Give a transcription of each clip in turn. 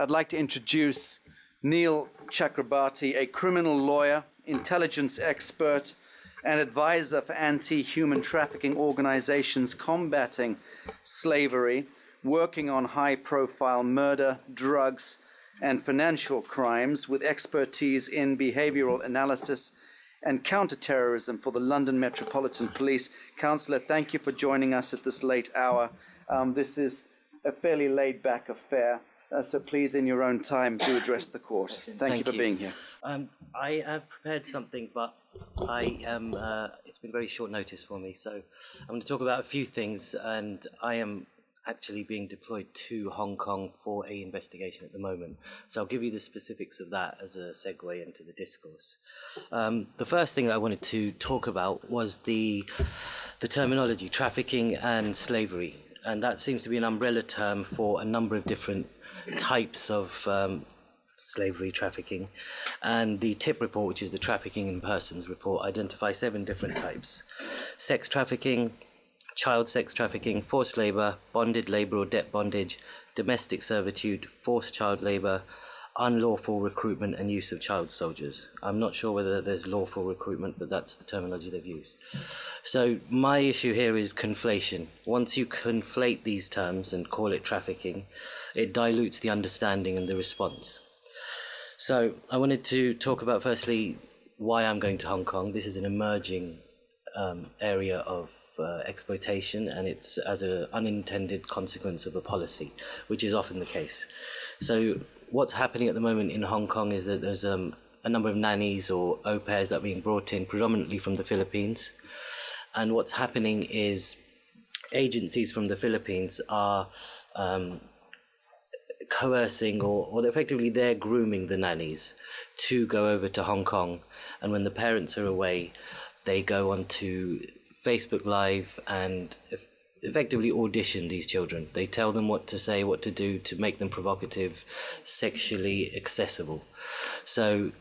I'd like to introduce Neil Chakrabarty, a criminal lawyer, intelligence expert, and advisor for anti-human trafficking organizations combating slavery, working on high-profile murder, drugs, and financial crimes with expertise in behavioral analysis and counterterrorism for the London Metropolitan Police. Councillor, thank you for joining us at this late hour. This is a fairly laid-back affair, so please, in your own time, do address the court. Thank you for being here. I have prepared something, but it's been very short notice for me, so I'm going to talk about a few things, and I am actually being deployed to Hong Kong for an investigation at the moment. So I'll give you the specifics of that as a segue into the discourse. The first thing I wanted to talk about was the terminology, trafficking and slavery. And that seems to be an umbrella term for a number of different types of slavery trafficking. And the TIP report, which is the Trafficking in Persons report, identifies 7 different types: sex trafficking, child sex trafficking, forced labour, bonded labour or debt bondage, domestic servitude, forced child labour, unlawful recruitment and use of child soldiers. I'm not sure whether there's lawful recruitment, but that's the terminology they've used. So my issue here is conflation. Once you conflate these terms and call it trafficking, it dilutes the understanding and the response. So I wanted to talk about, firstly, why I'm going to Hong Kong. This is an emerging area of exploitation, and it's as an unintended consequence of a policy, which is often the case. So what's happening at the moment in Hong Kong is that there's a number of nannies or au pairs that are being brought in predominantly from the Philippines. And what's happening is agencies from the Philippines are coercing or effectively they're grooming the nannies to go over to Hong Kong. And when the parents are away, they go on to Facebook Live and effectively audition these children. They tell them what to say, what to do to make them provocative, sexually accessible. So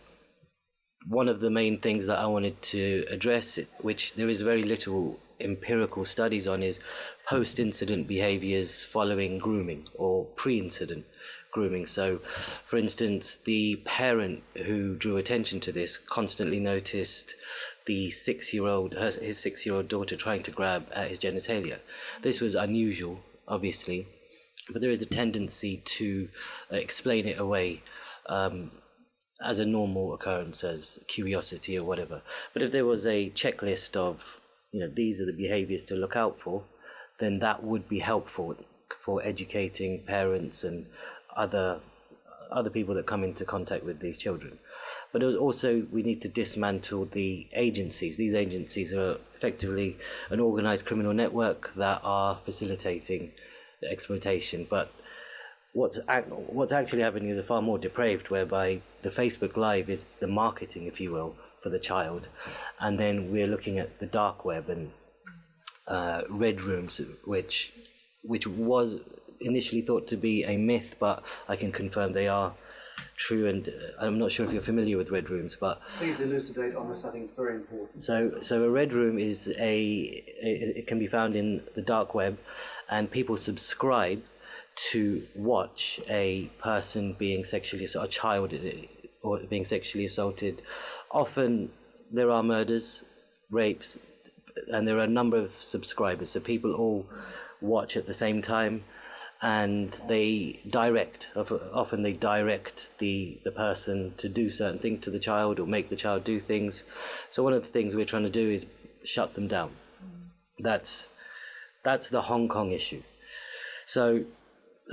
one of the main things that I wanted to address, which there is very little empirical studies on, is post-incident behaviours following grooming or pre-incident grooming. So, for instance, the parent who drew attention to this constantly noticed the his 6-year-old daughter trying to grab at his genitalia. This was unusual, obviously, but there is a tendency to explain it away as a normal occurrence, as curiosity or whatever. But if there was a checklist of, these are the behaviours to look out for, then that would be helpful for educating parents and other people that come into contact with these children. But also we need to dismantle the agencies. These agencies are effectively an organised criminal network that are facilitating the exploitation. But what's actually happening is a far more depraved, whereby the Facebook Live is the marketing, if you will, for the child, and then we're looking at the dark web and red rooms, which was initially thought to be a myth, but I can confirm they are true. And I'm not sure if you're familiar with red rooms, but please elucidate on this. I think it's very important. So a red room is it can be found in the dark web, and people subscribe to watch a person being sexually assaulted, a child or being sexually assaulted. Often there are murders, rapes, and there are a number of subscribers. So people all watch at the same time, and they often they direct the person to do certain things to the child or make the child do things. So one of the things we're trying to do is shut them down. That's the Hong Kong issue. So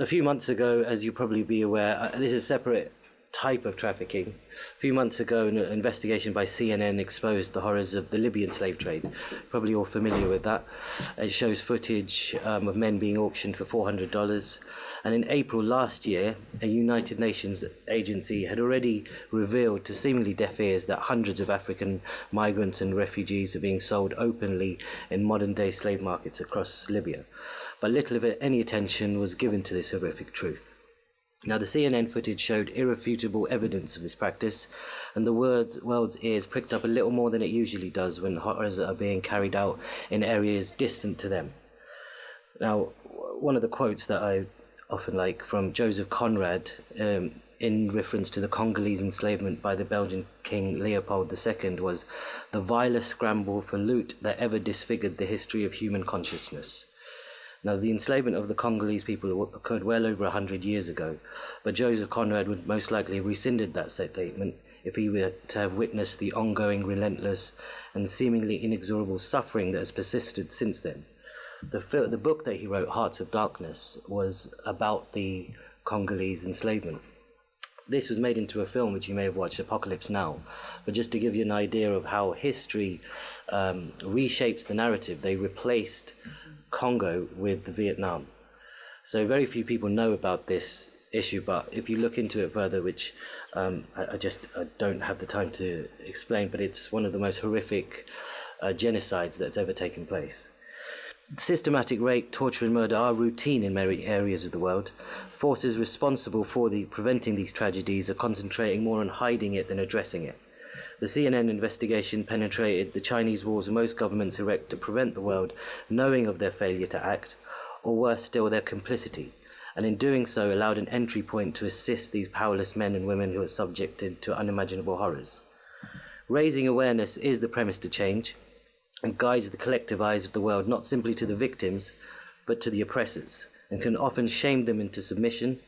a few months ago, as you'll probably be aware, this is a separate type of trafficking. A few months ago, an investigation by CNN exposed the horrors of the Libyan slave trade. Probably all familiar with that. It shows footage of men being auctioned for $400. And in April last year, a United Nations agency had already revealed to seemingly deaf ears that hundreds of African migrants and refugees are being sold openly in modern-day slave markets across Libya. But little of any attention was given to this horrific truth. Now, the CNN footage showed irrefutable evidence of this practice, and the world's ears pricked up a little more than it usually does when horrors are being carried out in areas distant to them. Now, one of the quotes that often like from Joseph Conrad, in reference to the Congolese enslavement by the Belgian King Leopold II, was the vilest scramble for loot that ever disfigured the history of human consciousness. Now, the enslavement of the Congolese people occurred well over 100 years ago, but Joseph Conrad would most likely have rescinded that statement if he were to have witnessed the ongoing, relentless, and seemingly inexorable suffering that has persisted since then. The book that he wrote, Hearts of Darkness, was about the Congolese enslavement. This was made into a film which you may have watched, Apocalypse Now. But just to give you an idea of how history reshapes the narrative, they replaced Congo with Vietnam. So very few people know about this issue, but if you look into it further, which I don't have the time to explain, but it's one of the most horrific genocides that's ever taken place. Systematic rape, torture and murder are routine in many areas of the world. Forces responsible for preventing these tragedies are concentrating more on hiding it than addressing it. The CNN investigation penetrated the Chinese walls most governments erect to prevent the world knowing of their failure to act, or worse still, their complicity, and in doing so allowed an entry point to assist these powerless men and women who are subjected to unimaginable horrors. Raising awareness is the premise to change, and guides the collective eyes of the world not simply to the victims, but to the oppressors, and can often shame them into submission,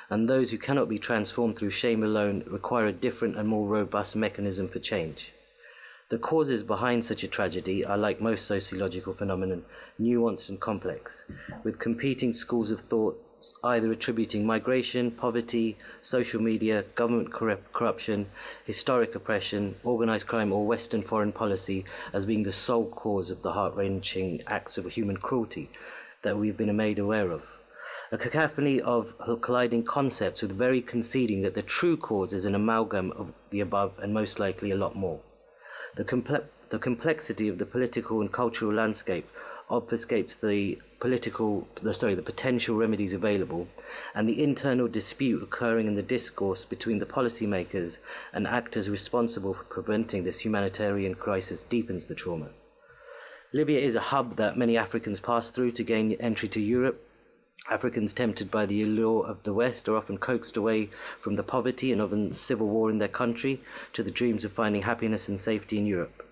and those who cannot be transformed through shame alone require a different and more robust mechanism for change. The causes behind such a tragedy are, like most sociological phenomena, nuanced and complex, with competing schools of thought either attributing migration, poverty, social media, government corruption, historic oppression, organized crime, or Western foreign policy as being the sole cause of the heart-wrenching acts of human cruelty that we've been made aware of. A cacophony of colliding concepts, with very conceding that the true cause is an amalgam of the above and most likely a lot more. The complexity of the political and cultural landscape obfuscates the potential remedies available, and the internal dispute occurring in the discourse between the policymakers and actors responsible for preventing this humanitarian crisis deepens the trauma. Libya is a hub that many Africans pass through to gain entry to Europe. Africans tempted by the allure of the West are often coaxed away from the poverty and often civil war in their country to the dreams of finding happiness and safety in Europe.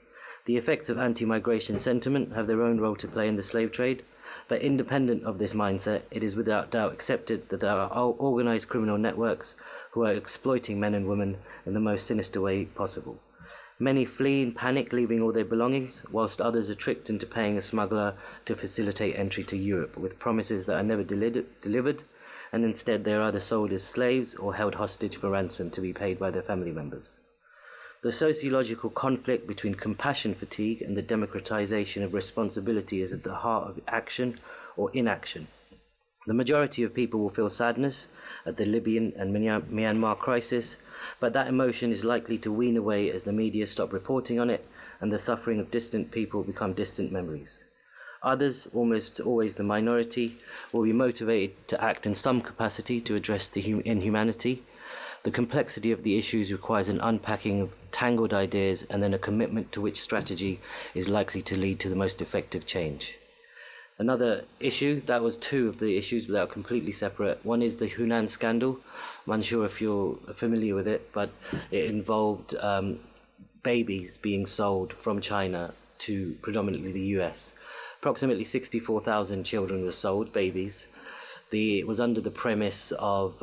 The effects of anti-migration sentiment have their own role to play in the slave trade, but independent of this mindset, it is without doubt accepted that there are organized criminal networks who are exploiting men and women in the most sinister way possible. Many flee in panic, leaving all their belongings, whilst others are tricked into paying a smuggler to facilitate entry to Europe with promises that are never delivered, and instead they are either sold as slaves or held hostage for ransom to be paid by their family members. The sociological conflict between compassion fatigue and the democratization of responsibility is at the heart of action or inaction. The majority of people will feel sadness at the Libyan and Myanmar crisis, but that emotion is likely to wean away as the media stop reporting on it and the suffering of distant people become distant memories. Others, almost always the minority, will be motivated to act in some capacity to address the inhumanity. The complexity of the issues requires an unpacking of tangled ideas and then a commitment to which strategy is likely to lead to the most effective change. Another issue, that was two of the issues, but they are completely separate. One is the Hunan scandal. I'm unsure if you're familiar with it, but it involved babies being sold from China to predominantly the US. Approximately 64,000 children were sold, babies. It was under the premise of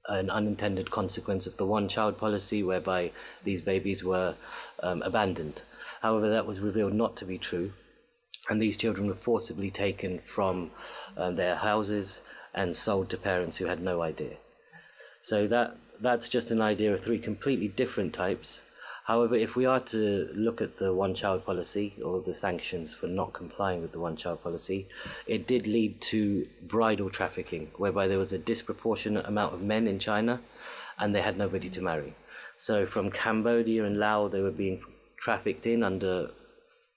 an unintended consequence of the one-child policy, whereby these babies were abandoned. However, that was revealed not to be true, and these children were forcibly taken from their houses and sold to parents who had no idea. So that's just an idea of three completely different types. However, if we are to look at the one-child policy or the sanctions for not complying with the one-child policy, it did lead to bridal trafficking, whereby there was a disproportionate amount of men in China and they had nobody to marry. So from Cambodia and Laos, they were being trafficked in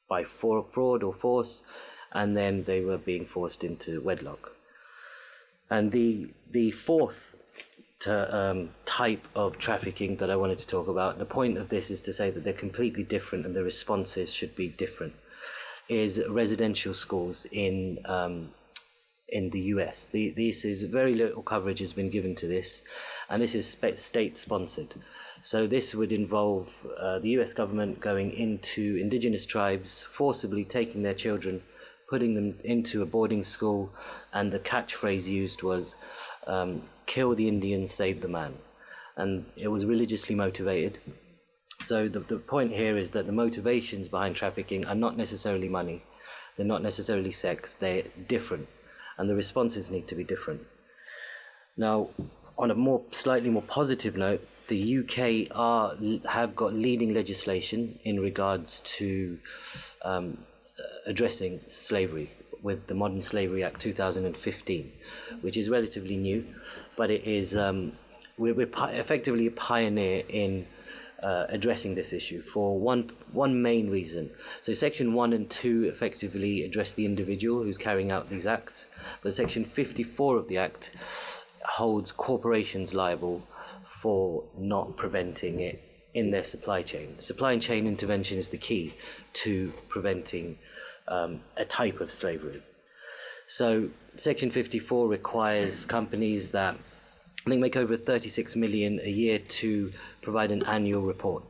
by fraud or force, and then they were being forced into wedlock. And the fourth type of trafficking that I wanted to talk about, the point of this is to say that they're completely different and the responses should be different, is residential schools in in the US. This is very little coverage has been given to this, and this is state-sponsored. So this would involve the US government going into indigenous tribes, forcibly taking their children, putting them into a boarding school, and the catchphrase used was, kill the Indian, save the man. And it was religiously motivated. So the point here is that the motivations behind trafficking are not necessarily money, they're not necessarily sex, they're different, and the responses need to be different. Now, on a slightly more positive note, the UK have got leading legislation in regards to addressing slavery with the Modern Slavery Act 2015, which is relatively new, but it is we're effectively a pioneer in addressing this issue for one main reason. So Section 1 and 2 effectively address the individual who's carrying out these acts, but Section 54 of the Act holds corporations liable for not preventing it in their supply chain. Supply chain intervention is the key to preventing a type of slavery. So Section 54 requires companies that I think make over 36 million a year to provide an annual report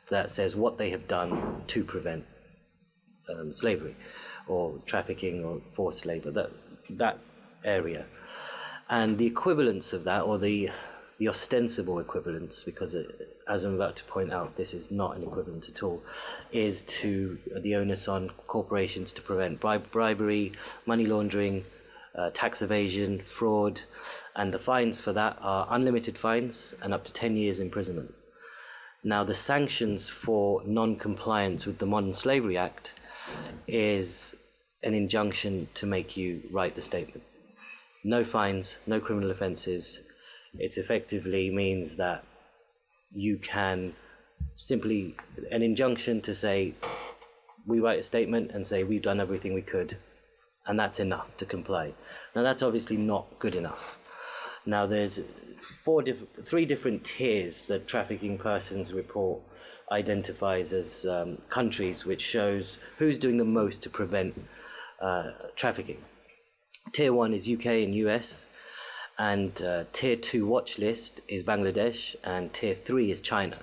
that says what they have done to prevent slavery or trafficking or forced labor, that area. And the equivalence of that, or the ostensible equivalence, because as I'm about to point out, this is not an equivalent at all, is to the onus on corporations to prevent bribery, money laundering, tax evasion, fraud, and the fines for that are unlimited fines and up to 10 years imprisonment. Now, the sanctions for non-compliance with the Modern Slavery Act is an injunction to make you write the statement. No fines, no criminal offences. It effectively means that you can simply, an injunction to say, we write a statement and say we've done everything we could, and that's enough to comply. Now, that's obviously not good enough. Now, there's three different tiers that Trafficking Persons Report identifies as countries, which shows who's doing the most to prevent trafficking. Tier 1 is UK and US, and Tier 2 watch list is Bangladesh, and Tier 3 is China.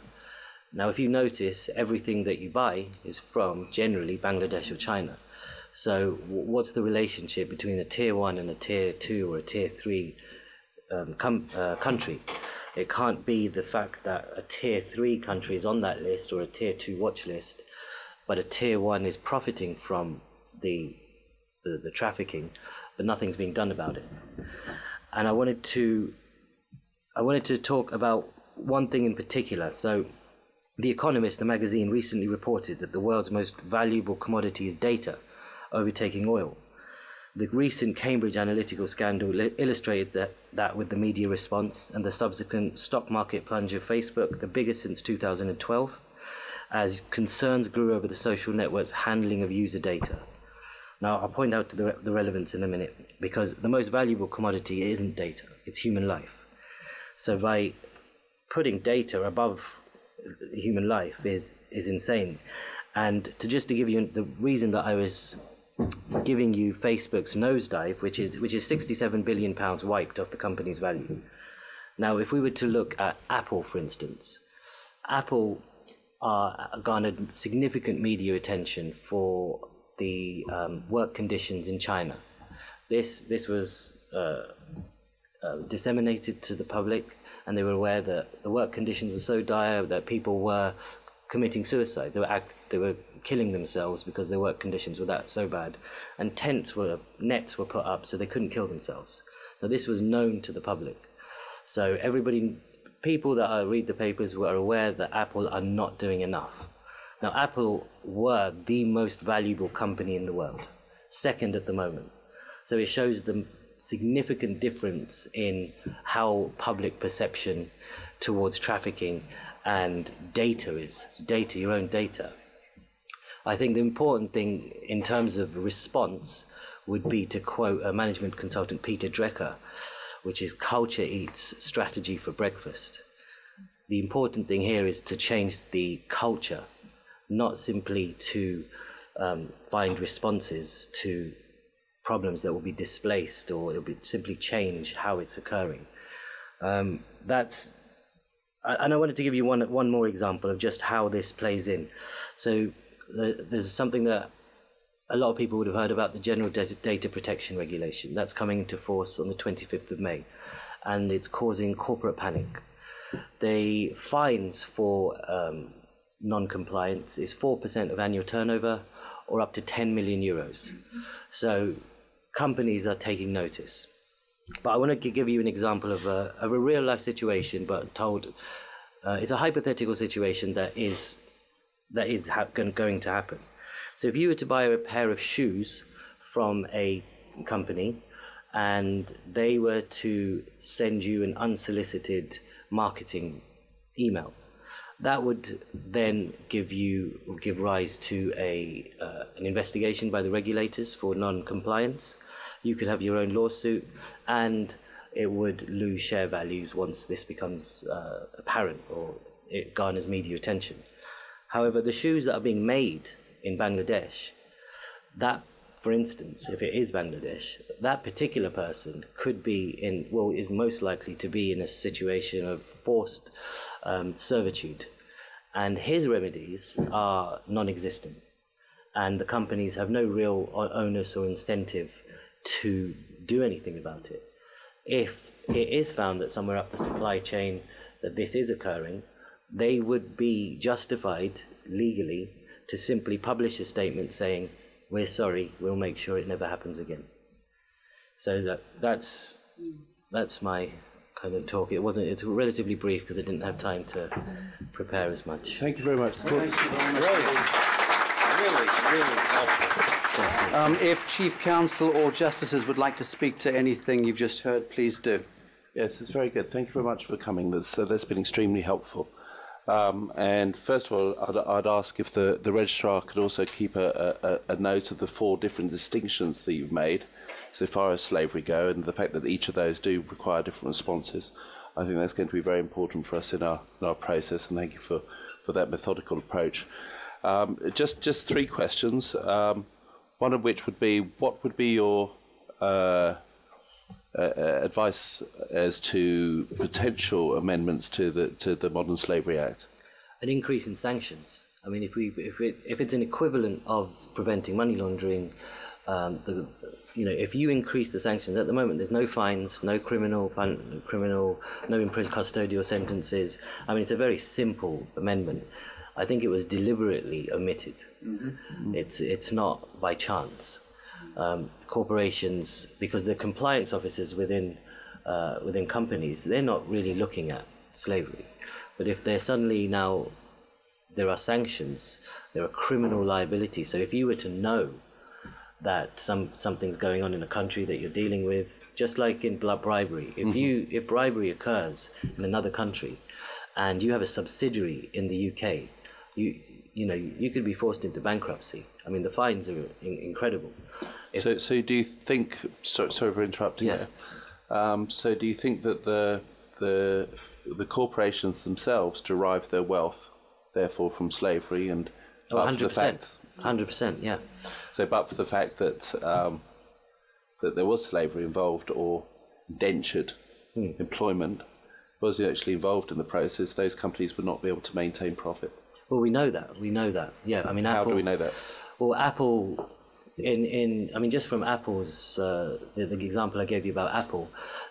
Now, if you notice, everything that you buy is from generally Bangladesh or China. So what's the relationship between a Tier 1 and a Tier 2 or a Tier 3 country? It can't be the fact that a Tier 3 country is on that list or a Tier 2 watch list, but a Tier 1 is profiting from the trafficking, but nothing's being done about it. And I wanted to talk about one thing in particular. So The Economist, the magazine, recently reported that the world's most valuable commodity is data, overtaking oil. The recent Cambridge Analytica scandal illustrated that with the media response and the subsequent stock market plunge of Facebook, the biggest since 2012, as concerns grew over the social network's handling of user data. Now, I'll point out to the relevance in a minute, because the most valuable commodity isn't data, it's human life. So by putting data above human life is insane. And to give you the reason that I was giving you Facebook's nosedive, which is £67 billion wiped off the company's value. Now, if we were to look at Apple, for instance, Apple garnered significant media attention for the work conditions in China. This was disseminated to the public, and they were aware that the work conditions were so dire that people were committing suicide. They were killing themselves because their work conditions were so bad, and nets were put up so they couldn't kill themselves. Now, this was known to the public, so people that read the papers were aware that Apple are not doing enough. Now, Apple were the most valuable company in the world, second at the moment. So it shows the significant difference in how public perception towards trafficking and data is. Data, your own data. I think the important thing in terms of response would be to quote a management consultant, Peter Drucker, which is culture eats strategy for breakfast. The important thing here is to change the culture, not simply to find responses to problems that will be displaced, or it'll be simply change how it's occurring. And I wanted to give you one more example of just how this plays in. So there's something that a lot of people would have heard about, the General Data Protection Regulation. That's coming into force on the 25th of May, and it's causing corporate panic. The fines for non-compliance is 4% of annual turnover, or up to 10 million euros. So companies are taking notice. But I want to give you an example of a real-life situation, but it's a hypothetical situation that is going to happen. So if you were to buy a pair of shoes from a company and they were to send you an unsolicited marketing email, that would then give rise to an investigation by the regulators for non-compliance. You could have your own lawsuit, and it would lose share values once this becomes apparent or it garners media attention. However, the shoes that are being made in Bangladesh, that, for instance, if it is Bangladesh, that particular person could be is most likely to be in a situation of forced servitude, and his remedies are non-existent, and the companies have no real onus or incentive to do anything about it. If it is found that somewhere up the supply chain that this is occurring, they would be justified legally to simply publish a statement saying, "We're sorry, we'll make sure it never happens again." So that's my kind of talk. It's relatively brief because I didn't have time to prepare as much. Thank you very much. Thank you very much. Really helpful. If Chief Counsel or Justices would like to speak to anything you've just heard, please do. Yes, it's very good. Thank you very much for coming. That's been extremely helpful. And first of all, I'd ask if the registrar could also keep a note of the 4 different distinctions that you've made so far as slavery go, and the fact that each of those do require different responses. I think that's going to be very important for us in our process, and thank you for that methodical approach. Just 3 questions, one of which would be, what would be your advice as to potential amendments to the Modern Slavery Act? An increase in sanctions. I mean, if it's an equivalent of preventing money laundering, if you increase the sanctions, at the moment there's no fines, no criminal, no imprisoned custodial sentences. I mean, it's a very simple amendment. I think it was deliberately omitted. Mm-hmm. It's not by chance. Corporations, because the compliance officers within companies, they're not really looking at slavery. But if they're suddenly now, there are sanctions, there are criminal liability. So if you were to know that something's going on in a country that you're dealing with, just like in bribery, if bribery occurs in another country and you have a subsidiary in the UK, you could be forced into bankruptcy. I mean, the fines are incredible. So do you think? Sorry for interrupting. Yeah. So do you think that the corporations themselves derive their wealth, therefore, from slavery, and 100%. 100%. Yeah. So, but for the fact that that there was slavery involved, or indentured employment was actually involved in the process, those companies would not be able to maintain profit. Well, we know that. Yeah, I mean, how do we know that? Well, Apple, just from Apple's the example I gave you about Apple,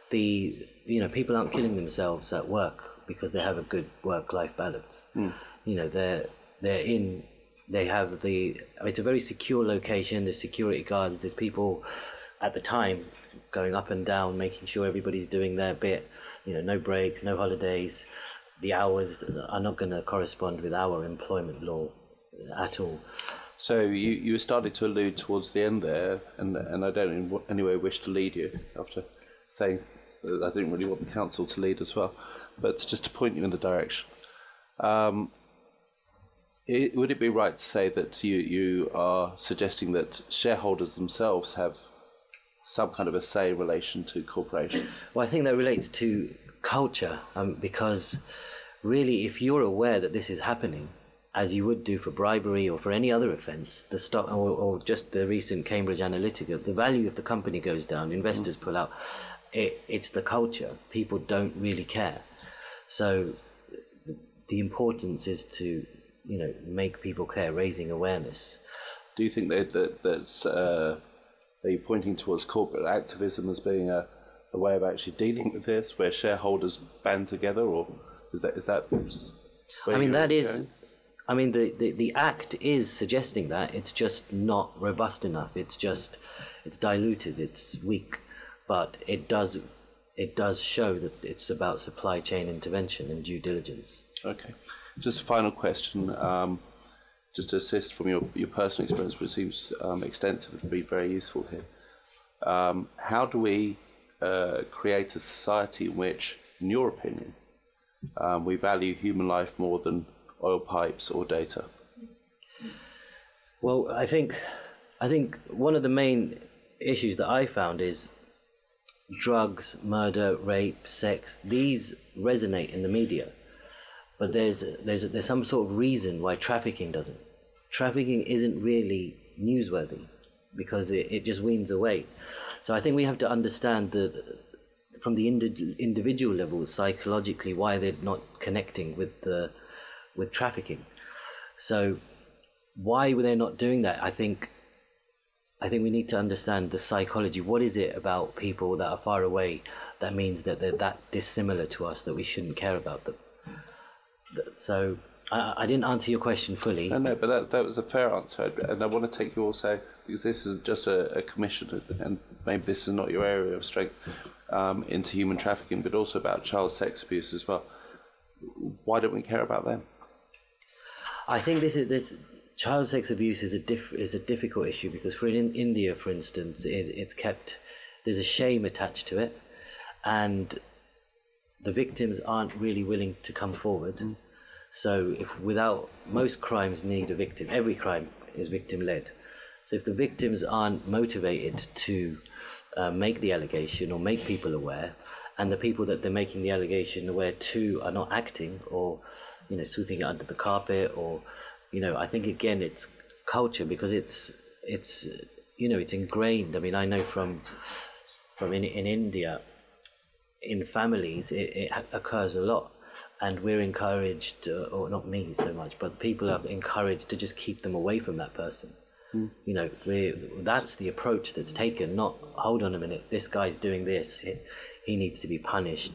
people aren't killing themselves at work because they have a good work-life balance. It's a very secure location. There's security guards. There's people at the time going up and down, making sure everybody's doing their bit. No breaks, no holidays. The hours are not going to correspond with our employment law at all. So you started to allude towards the end there, and I don't in any way wish to lead you after saying that I didn't really want the council to lead as well, but just to point you in the direction. Would it be right to say that you are suggesting that shareholders themselves have some kind of a say in relation to corporations? Well, I think that relates to culture, because really, if you're aware that this is happening, as you would do for bribery or for any other offence, the stock or just the recent Cambridge Analytica, the value of the company goes down, investors pull out. It's the culture. People don't really care. So the importance is to, make people care, raising awareness. Do you think that's are you pointing towards corporate activism as being a way of actually dealing with this, where shareholders band together, or is that? I mean, that is. Going? I mean, the Act is suggesting that. It's just not robust enough. It's diluted. It's weak, but it does show that it's about supply chain intervention and due diligence. Okay, just a final question. Just to assist from your personal experience, which seems extensive and be very useful here. How do we create a society in which, in your opinion, we value human life more than oil pipes or data? Well, I think one of the main issues that I found is drugs, murder, rape, sex. These resonate in the media, but there's some sort of reason why trafficking doesn't. Trafficking isn't really newsworthy because it just weans away. So I think we have to understand from the individual level, psychologically, why they're not connecting with trafficking. So why were they not doing that? I think we need to understand the psychology. What is it about people that are far away that means that they're that dissimilar to us that we shouldn't care about them? So I didn't answer your question fully. No, but that was a fair answer. And I want to take you also, because this is just a commission, and maybe this is not your area of strength, into human trafficking, but also about child sex abuse as well. Why don't we care about them? I think this child sex abuse is a difficult issue because in India, for instance, there's a shame attached to it, and the victims aren't really willing to come forward. So most crimes need a victim. Every crime is victim-led. So if the victims aren't motivated to make the allegation or make people aware, and the people that they're making the allegation aware to are not acting or sweeping it under the carpet, or I think again it's culture, because it's ingrained. I mean, I know from in India, in families it occurs a lot, and we're encouraged, or not me so much, but people are encouraged to just keep them away from that person. That's the approach that's taken, not hold on a minute, this guy's doing this, he needs to be punished.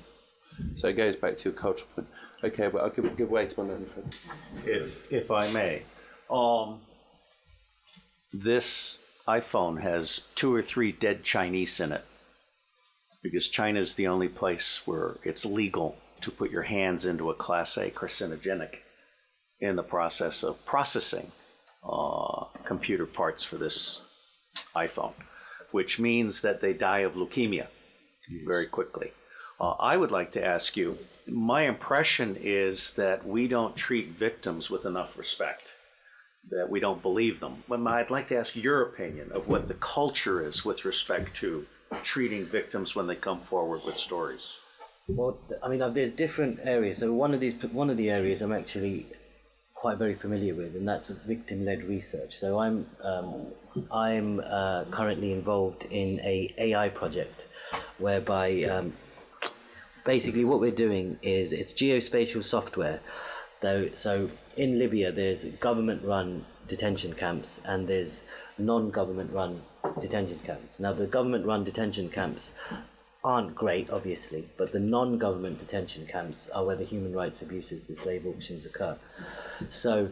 So it goes back to your cultural point. Okay, but I'll give way to my learning friend. If I may, this iPhone has 2 or 3 dead Chinese in it, because China is the only place where it's legal to put your hands into a Class A carcinogenic in the process of processing computer parts for this iPhone, which means that they die of leukemia very quickly. I would like to ask you, my impression is that we don't treat victims with enough respect, that we don't believe them. But I'd like to ask your opinion of what the culture is with respect to treating victims when they come forward with stories. Well, I mean, there's different areas. So one of the areas I'm actually quite very familiar with, and that's victim-led research. So I'm currently involved in a AI project whereby basically what we're doing is it's geospatial software. So in Libya there's government-run detention camps and there's non-government-run detention camps. Now the government-run detention camps aren't great, obviously, but the non-government detention camps are where the human rights abuses, the slave auctions occur. So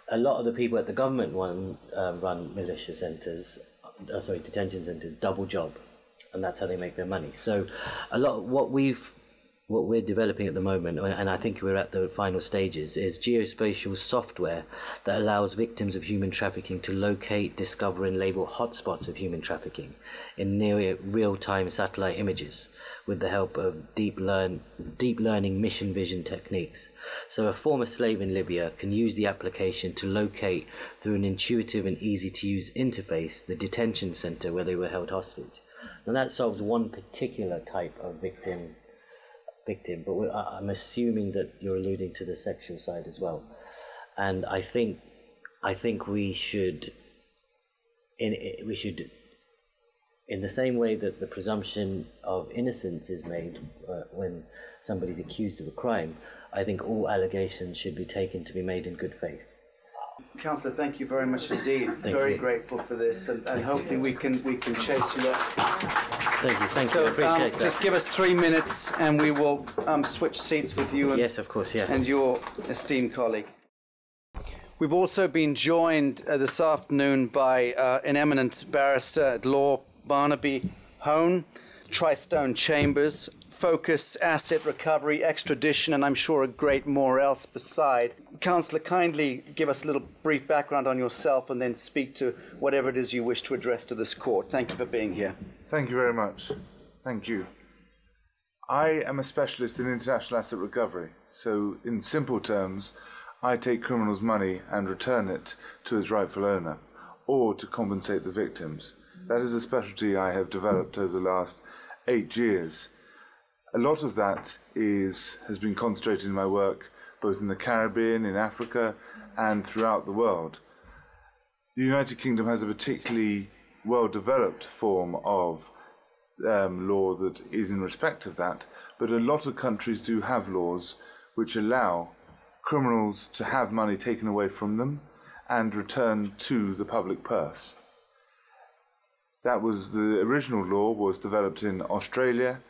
a lot of the people at the government-run militia centres, detention centres, double job, and that's how they make their money. So a lot of what we're developing at the moment, and I think we're at the final stages, is geospatial software that allows victims of human trafficking to locate, discover and label hotspots of human trafficking in near real-time satellite images with the help of deep learning mission vision techniques. So a former slave in Libya can use the application to locate, through an intuitive and easy-to-use interface, the detention centre where they were held hostage. And that solves one particular type of victim, but I'm assuming that you're alluding to the sexual side as well. And I think we should, in the same way that the presumption of innocence is made when somebody's accused of a crime, I think all allegations should be taken to be made in good faith. Councillor, thank you very much indeed. Very grateful for this, and hopefully we can chase you up. Thank you. I appreciate that. Just give us 3 minutes, and we will switch seats with you. And, yes, of course, yeah. And your esteemed colleague. We've also been joined this afternoon by an eminent barrister at law, Barnaby Hone, Tristone Chambers, Focus, Asset Recovery, Extradition, and I'm sure a great more else beside. Councillor, kindly give us a little brief background on yourself and then speak to whatever it is you wish to address to this court. Thank you for being here. Thank you very much. Thank you. I am a specialist in international asset recovery, so in simple terms, I take criminals' money and return it to its rightful owner, or to compensate the victims. That is a specialty I have developed over the last 8 years. A lot of that has been concentrated in my work both in the Caribbean, in Africa, and throughout the world. The United Kingdom has a particularly well-developed form of law that is in respect of that, but a lot of countries do have laws which allow criminals to have money taken away from them and returned to the public purse. The original law was developed in Australia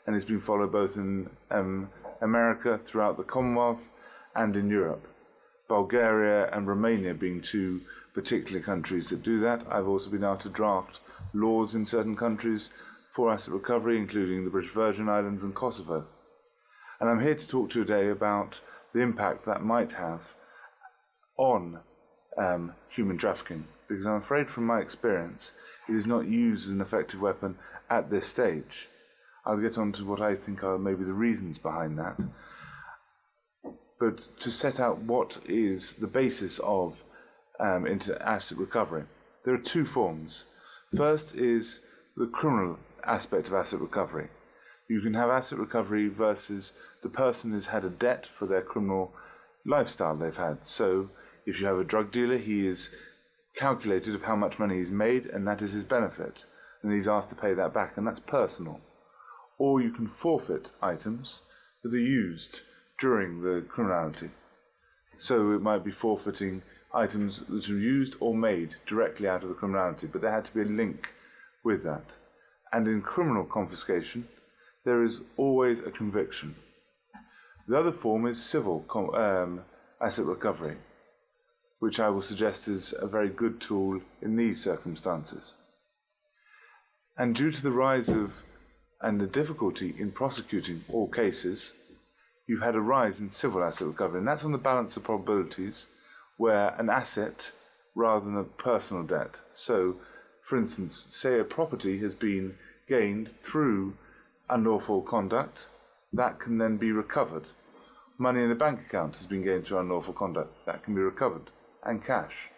and it's been followed both in America, throughout the Commonwealth, and in Europe. Bulgaria and Romania being two particular countries that do that. I've also been able to draft laws in certain countries for asset recovery, including the British Virgin Islands and Kosovo. And I'm here to talk to you today about the impact that might have on human trafficking, because I'm afraid from my experience it is not used as an effective weapon at this stage. I'll get on to what I think are maybe the reasons behind that. But to set out what is the basis of asset recovery, there are two forms. First is the criminal aspect of asset recovery. You can have asset recovery versus the person has had a debt for their criminal lifestyle they've had. So if you have a drug dealer, he is calculated of how much money he's made, and that is his benefit, and he's asked to pay that back, and that's personal. Or you can forfeit items that are used during the criminality. So it might be forfeiting items that are used or made directly out of the criminality, but there had to be a link with that. And in criminal confiscation, there is always a conviction. The other form is civil asset recovery, which I will suggest is a very good tool in these circumstances. And due to the rise of and the difficulty in prosecuting all cases, you've had a rise in civil asset recovery, and that's on the balance of probabilities where an asset rather than a personal debt. So, for instance, say a property has been gained through unlawful conduct, that can then be recovered. Money in a bank account has been gained through unlawful conduct, that can be recovered, and cash.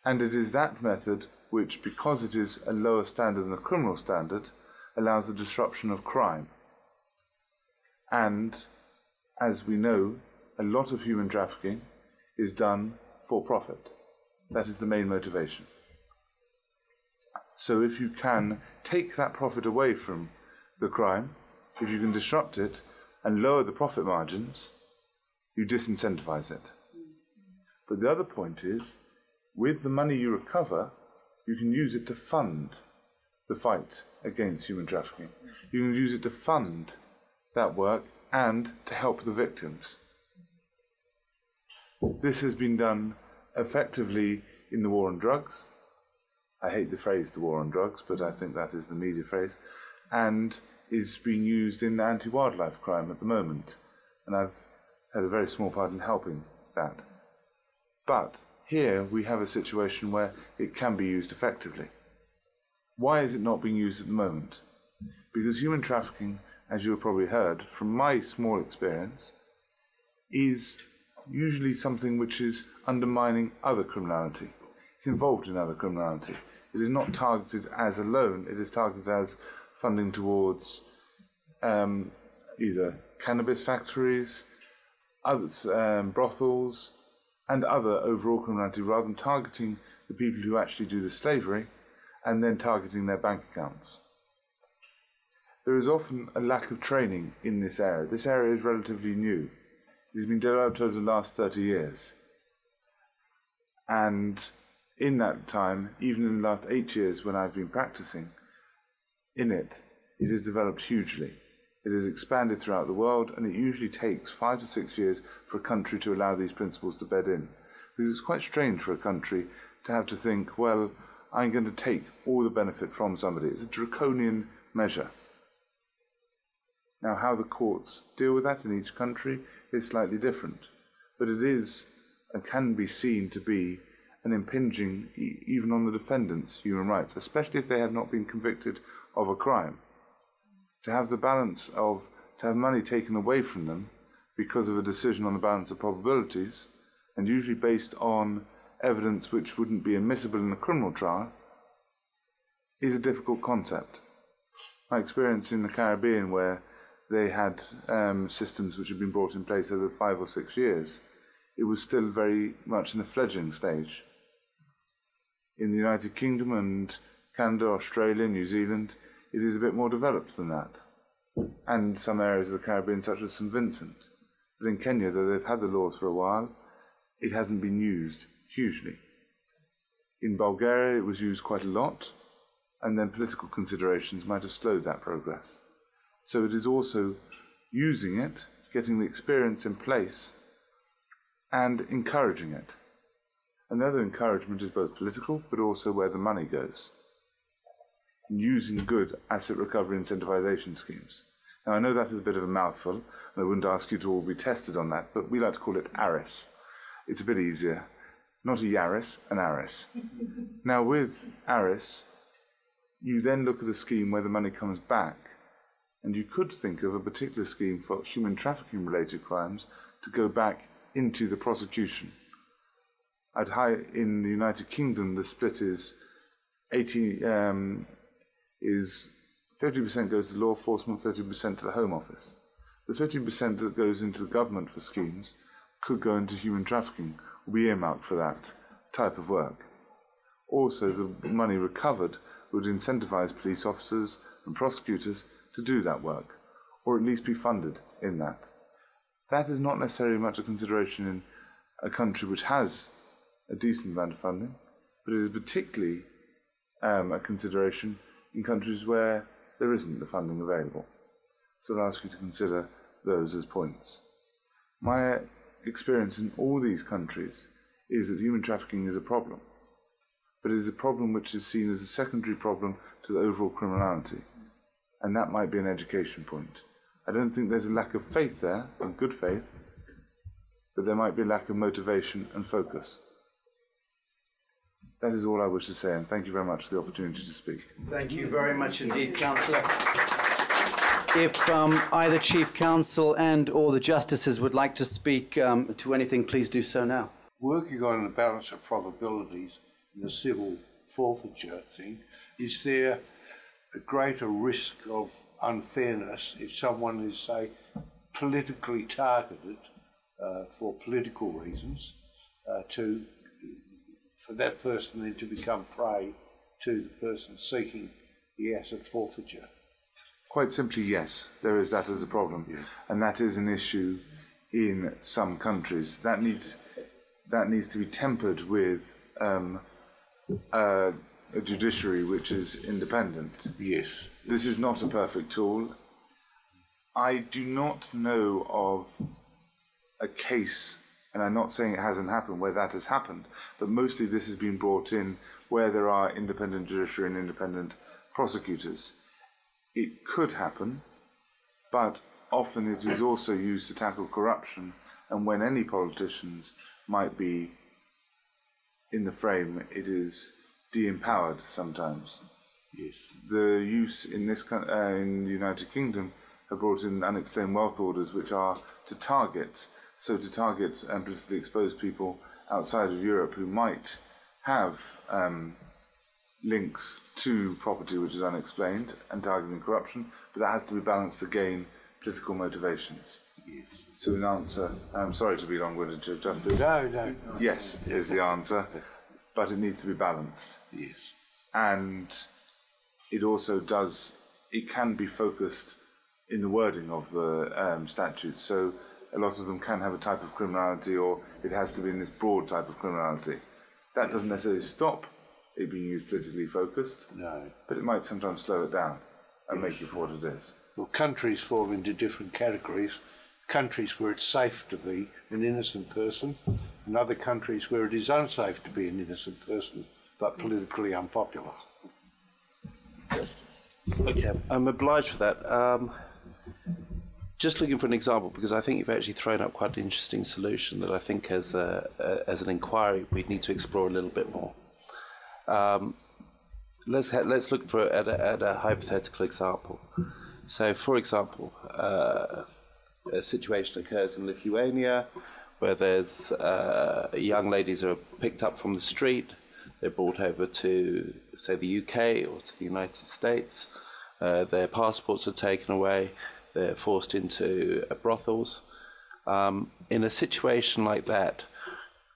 And it is that method which, because it is a lower standard than the criminal standard, allows the disruption of crime. And, as we know, a lot of human trafficking is done for profit. That is the main motivation. So if you can take that profit away from the crime, if you can disrupt it and lower the profit margins, you disincentivize it. But the other point is, with the money you recover, you can use it to fund the fight against human trafficking. You can use it to fund that work and to help the victims. This has been done effectively in the war on drugs. I hate the phrase the war on drugs, but I think that is the media phrase, and is being used in anti-wildlife crime at the moment. And I've had a very small part in helping that. But here we have a situation where it can be used effectively. Why is it not being used at the moment? Because human trafficking, as you have probably heard from my small experience, is usually something which is undermining other criminality. It's involved in other criminality. It is not targeted as alone, it is targeted as funding towards either cannabis factories, others, brothels, and other overall criminality, rather than targeting the people who actually do the slavery and then targeting their bank accounts. There is often a lack of training in this area. This area is relatively new. It has been developed over the last 30 years. And in that time, even in the last 8 years when I've been practicing in it, it has developed hugely. It has expanded throughout the world, and it usually takes 5 to 6 years for a country to allow these principles to bed in. Because it's quite strange for a country to have to think, well, I'm going to take all the benefit from somebody. It's a draconian measure. Now, how the courts deal with that in each country is slightly different, but it is and can be seen to be an impinging even on the defendant's human rights, especially if they have not been convicted of a crime. To have the balance of, to have money taken away from them because of a decision on the balance of probabilities, and usually based on evidence which wouldn't be admissible in a criminal trial, is a difficult concept. My experience in the Caribbean, where they had systems which had been brought in place over 5 or 6 years, it was still very much in the fledgling stage. In the United Kingdom and Canada, Australia, New Zealand, it is a bit more developed than that. And some areas of the Caribbean, such as St. Vincent. But in Kenya, though they've had the laws for a while, it hasn't been used hugely. In Bulgaria, it was used quite a lot, and then political considerations might have slowed that progress. So it is also using it, getting the experience in place, and encouraging it. And the other encouragement is both political, but also where the money goes. Using good asset recovery incentivization schemes. Now, I know that is a bit of a mouthful, and I wouldn't ask you to all be tested on that, but we like to call it ARIS. It's a bit easier. Not a Yaris, an ARIS. Now, with ARIS, you then look at a scheme where the money comes back, and you could think of a particular scheme for human trafficking-related crimes to go back into the prosecution. In the United Kingdom, the split is 50% goes to law enforcement, 50% to the Home Office. The 50% that goes into the government for schemes could go into human trafficking, or be earmarked for that type of work. Also, the money recovered would incentivize police officers and prosecutors to do that work, or at least be funded in that. That is not necessarily much a consideration in a country which has a decent amount of funding, but it is particularly a consideration in countries where there isn't the funding available. So I'll ask you to consider those as points. My experience in all these countries is that human trafficking is a problem, but it is a problem which is seen as a secondary problem to the overall criminality, and that might be an education point. I don't think there's a lack of faith there, and good faith, but there might be a lack of motivation and focus. That is all I wish to say, and thank you very much for the opportunity to speak. Thank you very much indeed, Councillor. If either Chief Counsel and or the Justices would like to speak to anything, please do so now. Working on the balance of probabilities in the civil forfeiture thing, is there a greater risk of unfairness if someone is, say, politically targeted for political reasons, for that person then to become prey to the person seeking the asset forfeiture? Quite simply, yes, there is that as a problem, yeah. And that is an issue in some countries. That needs to be tempered with a judiciary which is independent. Yes. This is not a perfect tool. I do not know of a case, and I'm not saying it hasn't happened, where that has happened, but mostly this has been brought in where there are independent judiciary and independent prosecutors. It could happen, but often it is also used to tackle corruption, and when any politicians might be in the frame, it is de-empowered sometimes. Yes. The use in the United Kingdom have brought in unexplained wealth orders, which are to target and politically exposed people outside of Europe who might have links to property which is unexplained and targeting corruption, but that has to be balanced to gain political motivations. Yes. to an answer. I'm sorry to be long-winded, Chief Justice. No. Yes, is the answer, but it needs to be balanced. Yes. And it also does, it can be focused in the wording of the statutes. So a lot of them can have a type of criminality, or it has to be in this broad type of criminality. That doesn't necessarily stop it being used politically focused, No. but it might sometimes slow it down and make it for what it is. Well, countries fall into different categories. Countries where it's safe to be an innocent person, and other countries where it is unsafe to be an innocent person, but politically unpopular. Okay, I'm obliged for that. Just looking for an example, because I think you've actually thrown up quite an interesting solution that I think as an inquiry we need to explore a little bit more. Let's look at a hypothetical example. So, for example, a situation occurs in Lithuania where there's young ladies who are picked up from the street, they're brought over to, say, the UK or to the United States, their passports are taken away, they're forced into brothels. In a situation like that,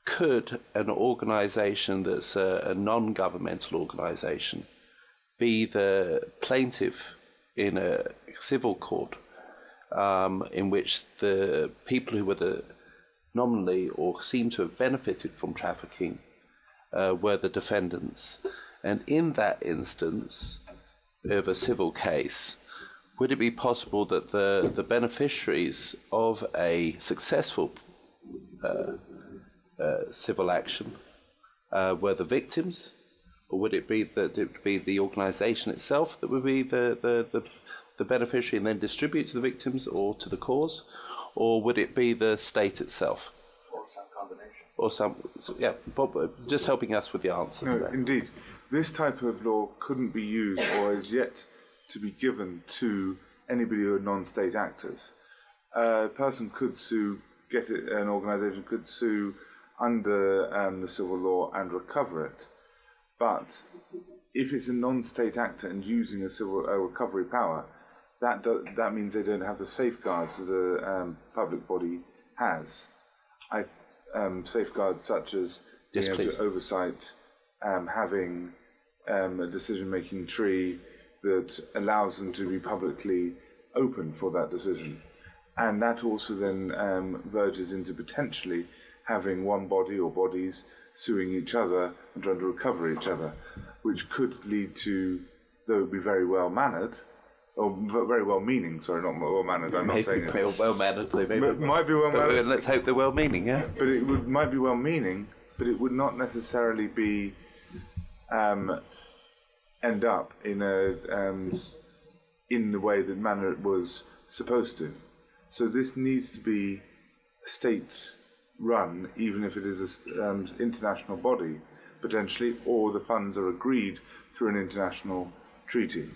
could an organisation that's a non-governmental organisation be the plaintiff in a civil court in which the people who were nominally or seem to have benefited from trafficking were the defendants? And in that instance of a civil case, would it be possible that the beneficiaries of a successful civil action were the victims, or would it be that it would be the organisation itself that would be the beneficiary and then distribute to the victims or to the cause, or would it be the state itself? Or some combination. Or yeah, Bob, just helping us with the answer. No, to that. indeed. This type of law couldn't be used or is yet to be given to anybody who are non-state actors. A person could sue, an organisation could sue under the civil law and recover it. But if it's a non-state actor and using a recovery power, that means they don't have the safeguards that a public body has. Safeguards such as being able to oversight, having a decision-making tree that allows them to be publicly open for that decision. And that also then verges into potentially having one body or bodies suing each other and trying to recover each other, which could lead to, though it would be very well-mannered, or very well-meaning, sorry, not well-mannered, I'm not saying it. Well-mannered, they might be well-mannered. Let's hope they're well-meaning, yeah? But it might be well-meaning, but it would not necessarily be end up in the way that manner it was supposed to. So this needs to be state-run, even if it is an international body, potentially, or the funds are agreed through an international treaty.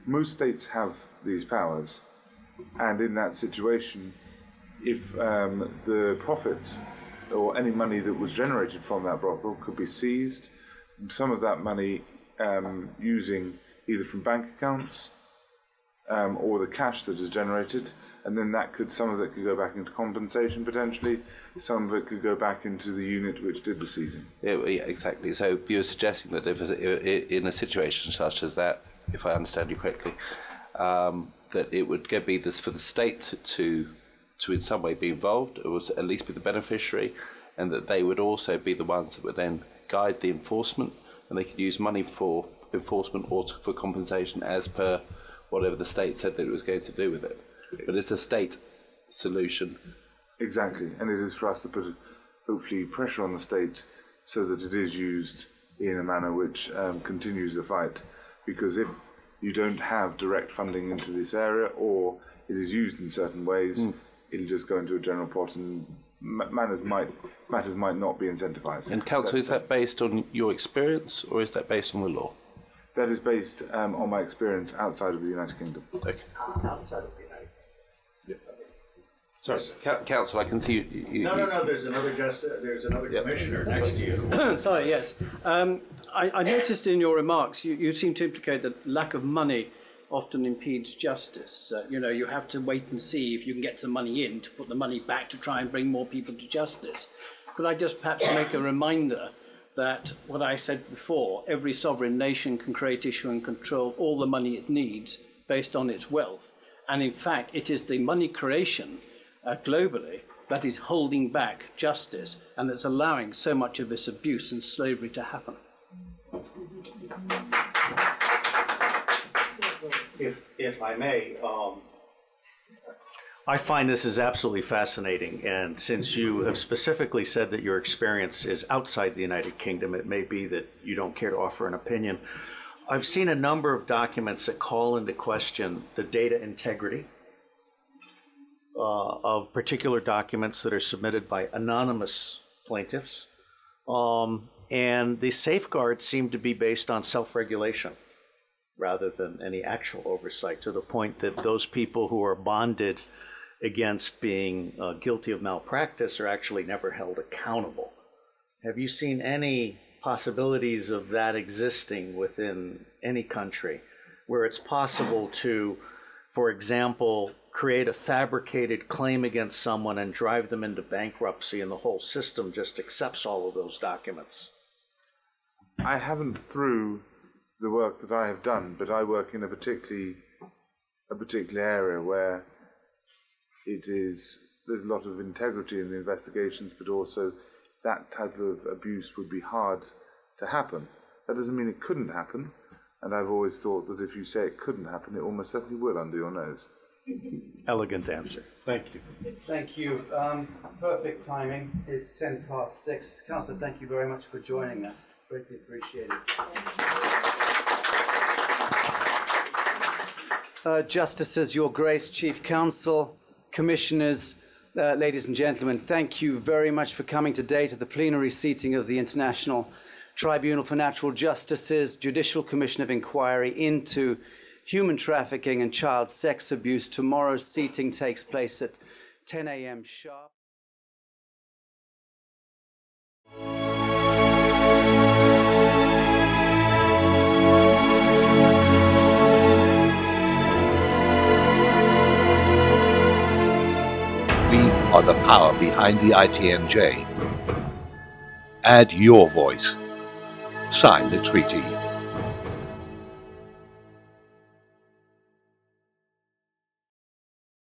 Most states have these powers, and in that situation, if the profits or any money that was generated from that brothel could be seized, some of that money using either from bank accounts or the cash that is generated, and then some of it could go back into compensation potentially, some of it could go back into the unit which did the seizing. Yeah, exactly. So you're suggesting that if in a situation such as that, if I understand you correctly, that it would be this for the state to in some way be involved, or at least be the beneficiary, and that they would also be the ones that would then guide the enforcement, and they could use money for enforcement or for compensation as per whatever the state said that it was going to do with it. But it's a state solution. Exactly, and it is for us to put hopefully pressure on the state so that it is used in a manner which continues the fight. Because if you don't have direct funding into this area, or it is used in certain ways, it'll just go into a general pot, and matters might not be incentivised. And Council, is that based on your experience, or is that based on the law? That is based on my experience outside of the United Kingdom. Okay. Outside of the United Sorry, Council, I can see you. No. There's another commissioner next to you. Sorry, yes. I noticed in your remarks you seem to implicate that lack of money often impedes justice. You know, you have to wait and see if you can get some money in to put the money back to try and bring more people to justice. Could I just perhaps make a reminder that what I said before, every sovereign nation can create, issue and control all the money it needs based on its wealth. And in fact, it is the money creation globally that is holding back justice and that's allowing so much of this abuse and slavery to happen. If I may, I find this is absolutely fascinating, and since you have specifically said that your experience is outside the United Kingdom, it may be that you don't care to offer an opinion. I've seen a number of documents that call into question the data integrity of particular documents that are submitted by anonymous plaintiffs, and the safeguards seem to be based on self-regulation rather than any actual oversight, to the point that those people who are bonded against being guilty of malpractice are actually never held accountable. Have you seen any possibilities of that existing within any country where it's possible to, for example, create a fabricated claim against someone and drive them into bankruptcy and the whole system just accepts all of those documents? I haven't through the work that I have done, but I work in a particular area where there's a lot of integrity in the investigations, but also that type of abuse would be hard to happen. That doesn't mean it couldn't happen, and I've always thought that if you say it couldn't happen, it almost certainly will under your nose. Elegant answer. Thank you. Thank you. Perfect timing. It's 6:10. Councillor, thank you very much for joining us. Greatly appreciated. Justices, Your Grace, Chief Counsel, Commissioners, ladies and gentlemen, thank you very much for coming today to the plenary seating of the International Tribunal for Natural Justice's Judicial Commission of Inquiry into Human Trafficking and Child Sex Abuse. Tomorrow's seating takes place at 10 a.m. sharp. We are the power behind the ITNJ. Add your voice. Sign the treaty.